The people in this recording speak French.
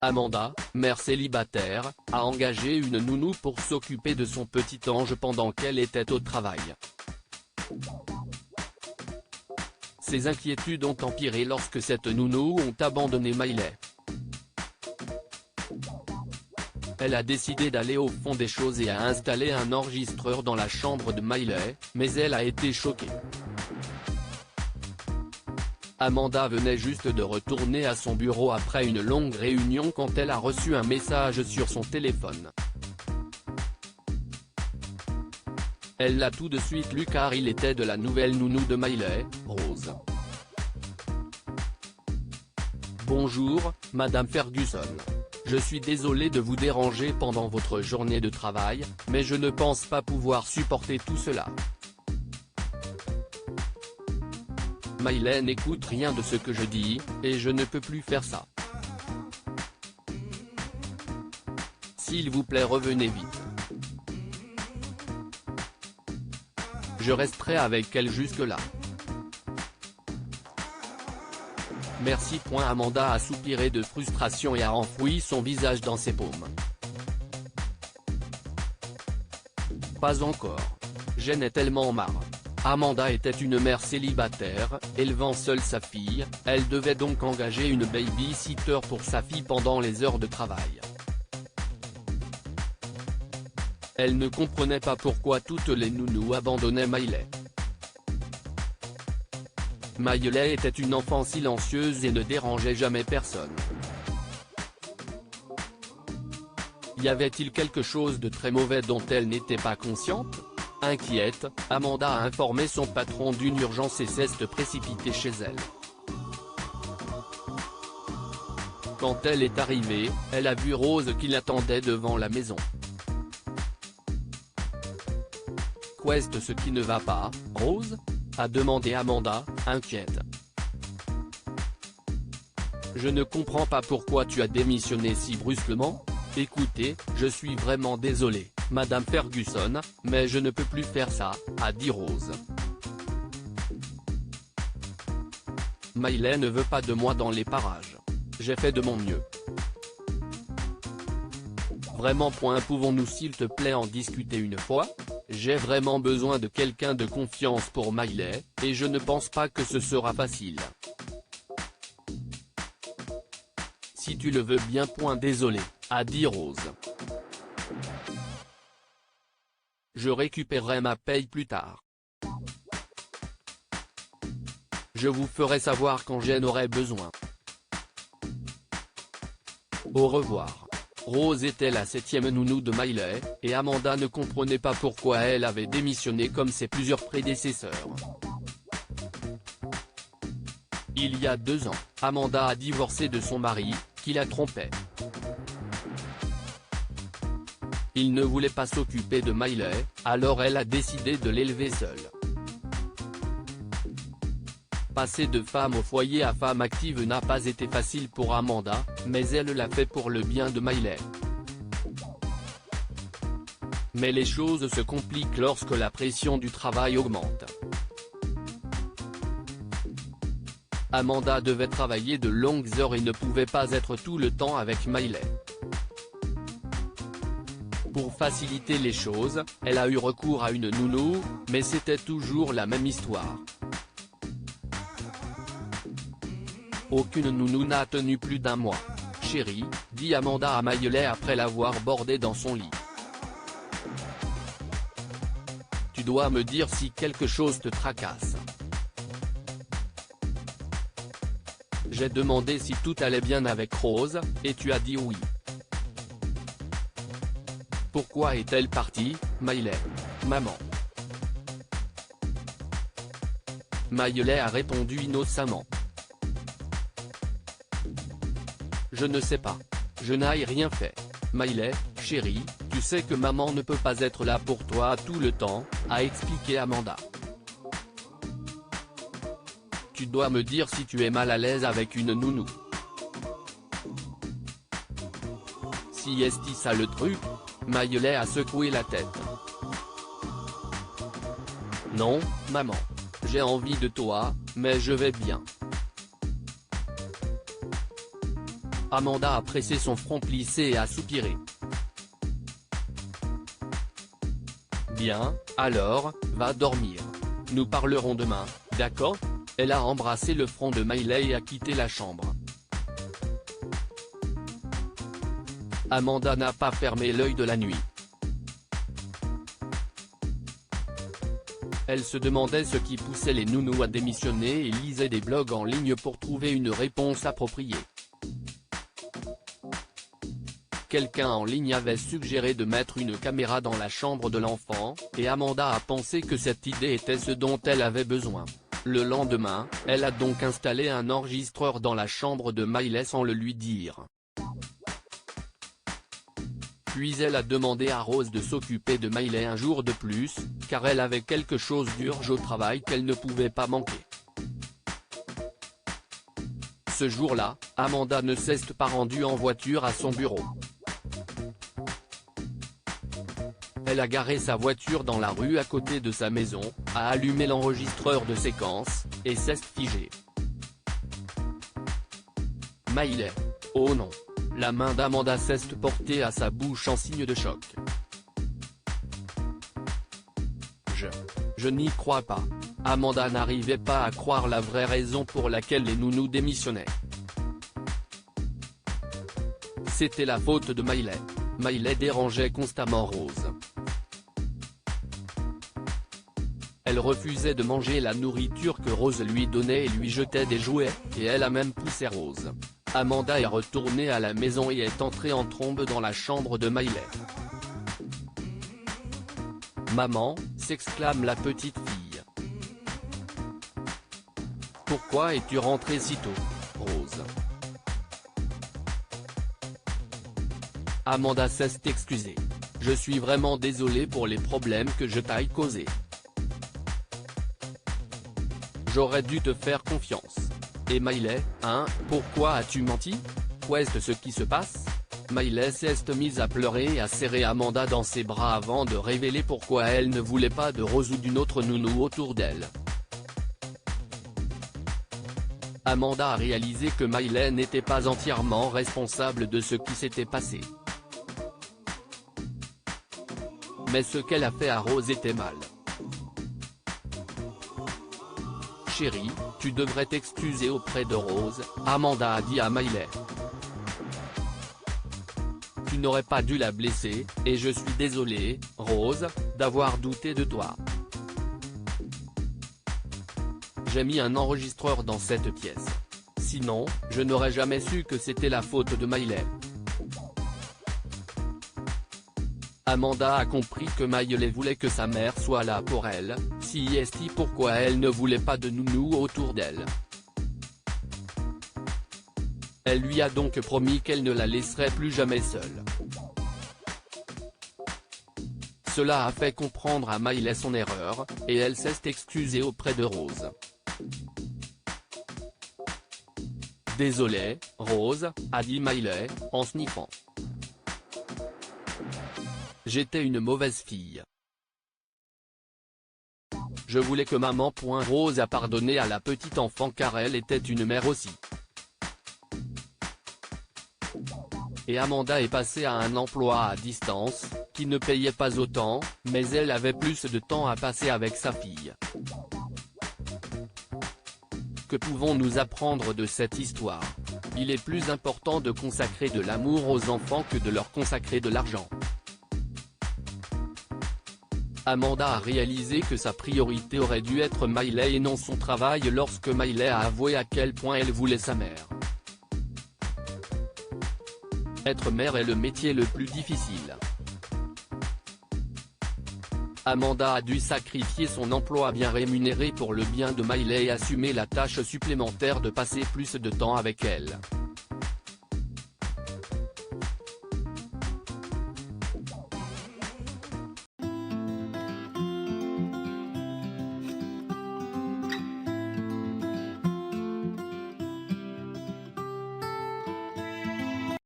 Amanda, mère célibataire, a engagé une nounou pour s'occuper de son petit ange pendant qu'elle était au travail. Ses inquiétudes ont empiré lorsque cette nounou ont abandonné Miley. Elle a décidé d'aller au fond des choses et a installé un enregistreur dans la chambre de Miley, mais elle a été choquée. Amanda venait juste de retourner à son bureau après une longue réunion quand elle a reçu un message sur son téléphone. Elle l'a tout de suite lu car il était de la nouvelle nounou de Miley, Rose. Bonjour, Madame Ferguson. Je suis désolé de vous déranger pendant votre journée de travail, mais je ne pense pas pouvoir supporter tout cela. Miley n'écoute rien de ce que je dis, et je ne peux plus faire ça. S'il vous plaît, revenez vite. Je resterai avec elle jusque-là. Merci. Amanda a soupiré de frustration et a enfoui son visage dans ses paumes. Pas encore. J'en ai tellement marre. Amanda était une mère célibataire, élevant seule sa fille, elle devait donc engager une baby-sitter pour sa fille pendant les heures de travail. Elle ne comprenait pas pourquoi toutes les nounous abandonnaient Miley. Miley était une enfant silencieuse et ne dérangeait jamais personne. Y avait-il quelque chose de très mauvais dont elle n'était pas consciente ? Inquiète, Amanda a informé son patron d'une urgence et s'est précipitée chez elle. Quand elle est arrivée, elle a vu Rose qui l'attendait devant la maison. Qu'est-ce ce qui ne va pas, Rose ? A demandé Amanda, inquiète. Je ne comprends pas pourquoi tu as démissionné si brusquement. Écoutez, je suis vraiment désolée, Madame Ferguson, mais je ne peux plus faire ça, a dit Rose. Miley ne veut pas de moi dans les parages. J'ai fait de mon mieux. Vraiment. Pouvons-nous s'il te plaît en discuter une fois ? J'ai vraiment besoin de quelqu'un de confiance pour Miley, et je ne pense pas que ce sera facile. Si tu le veux bien. Désolé, a dit Rose. Je récupérerai ma paye plus tard. Je vous ferai savoir quand j'en aurai besoin. Au revoir. Rose était la 7e nounou de Miley, et Amanda ne comprenait pas pourquoi elle avait démissionné comme ses plusieurs prédécesseurs. Il y a 2 ans, Amanda a divorcé de son mari, qui la trompait. Il ne voulait pas s'occuper de Miley, alors elle a décidé de l'élever seule. Passer de femme au foyer à femme active n'a pas été facile pour Amanda, mais elle l'a fait pour le bien de Miley. Mais les choses se compliquent lorsque la pression du travail augmente. Amanda devait travailler de longues heures et ne pouvait pas être tout le temps avec Miley. Pour faciliter les choses, elle a eu recours à une nounou, mais c'était toujours la même histoire. Aucune nounou n'a tenu plus d'1 mois. Chérie, dit Amanda à Miley après l'avoir bordée dans son lit. Tu dois me dire si quelque chose te tracasse. J'ai demandé si tout allait bien avec Rose, et tu as dit oui. Pourquoi est-elle partie, Miley ? Maman. Miley a répondu innocemment. Je ne sais pas. Je n'ai rien fait. Miley, chérie, tu sais que maman ne peut pas être là pour toi tout le temps, a expliqué Amanda. Tu dois me dire si tu es mal à l'aise avec une nounou. Si est ça le truc ? Miley a secoué la tête. Non, maman. J'ai envie de toi, mais je vais bien. Amanda a pressé son front plissé et a soupiré. Bien, alors, va dormir. Nous parlerons demain, d'accord ? Elle a embrassé le front de Miley et a quitté la chambre. Amanda n'a pas fermé l'œil de la nuit. Elle se demandait ce qui poussait les nounous à démissionner et lisait des blogs en ligne pour trouver une réponse appropriée. Quelqu'un en ligne avait suggéré de mettre une caméra dans la chambre de l'enfant, et Amanda a pensé que cette idée était ce dont elle avait besoin. Le lendemain, elle a donc installé un enregistreur dans la chambre de Miley sans le lui dire. Puis elle a demandé à Rose de s'occuper de Miley un jour de plus, car elle avait quelque chose d'urgent au travail qu'elle ne pouvait pas manquer. Ce jour-là, Amanda ne s'est pas rendue en voiture à son bureau. Elle a garé sa voiture dans la rue à côté de sa maison, a allumé l'enregistreur de séquence, et s'est figée. Miley. Oh non. La main d'Amanda s'est portée à sa bouche en signe de choc. Je n'y crois pas. Amanda n'arrivait pas à croire la vraie raison pour laquelle les nounous démissionnaient. C'était la faute de Miley. Miley dérangeait constamment Rose. Elle refusait de manger la nourriture que Rose lui donnait et lui jetait des jouets, et elle a même poussé Rose. Amanda est retournée à la maison et est entrée en trombe dans la chambre de Miley. « Maman !» s'exclame la petite fille. « Pourquoi es-tu rentrée si tôt, Rose ?» Amanda s'est excusée. « Je suis vraiment désolée pour les problèmes que je t'ai causés. J'aurais dû te faire confiance. » Et Miley, hein, pourquoi as-tu menti ? Qu'est-ce ce qui se passe ? Miley s'est mise à pleurer et à serrer Amanda dans ses bras avant de révéler pourquoi elle ne voulait pas de Rose ou d'une autre nounou autour d'elle. Amanda a réalisé que Miley n'était pas entièrement responsable de ce qui s'était passé. Mais ce qu'elle a fait à Rose était mal. Chérie, tu devrais t'excuser auprès de Rose, Amanda a dit à Miley. Tu n'aurais pas dû la blesser, et je suis désolée, Rose, d'avoir douté de toi. J'ai mis un enregistreur dans cette pièce. Sinon, je n'aurais jamais su que c'était la faute de Miley. Amanda a compris que Miley voulait que sa mère soit là pour elle, si est pourquoi elle ne voulait pas de nounou autour d'elle. Elle lui a donc promis qu'elle ne la laisserait plus jamais seule. Cela a fait comprendre à Miley son erreur, et elle s'est excusée auprès de Rose. Désolée, Rose, a dit Miley, en sniffant. J'étais une mauvaise fille. Je voulais que maman. Rose a pardonné à la petite enfant car elle était une mère aussi. Et Amanda est passée à un emploi à distance, qui ne payait pas autant, mais elle avait plus de temps à passer avec sa fille. Que pouvons-nous apprendre de cette histoire ? Il est plus important de consacrer de l'amour aux enfants que de leur consacrer de l'argent. Amanda a réalisé que sa priorité aurait dû être Miley et non son travail lorsque Miley a avoué à quel point elle voulait sa mère. Être mère est le métier le plus difficile. Amanda a dû sacrifier son emploi bien rémunéré pour le bien de Miley et assumer la tâche supplémentaire de passer plus de temps avec elle.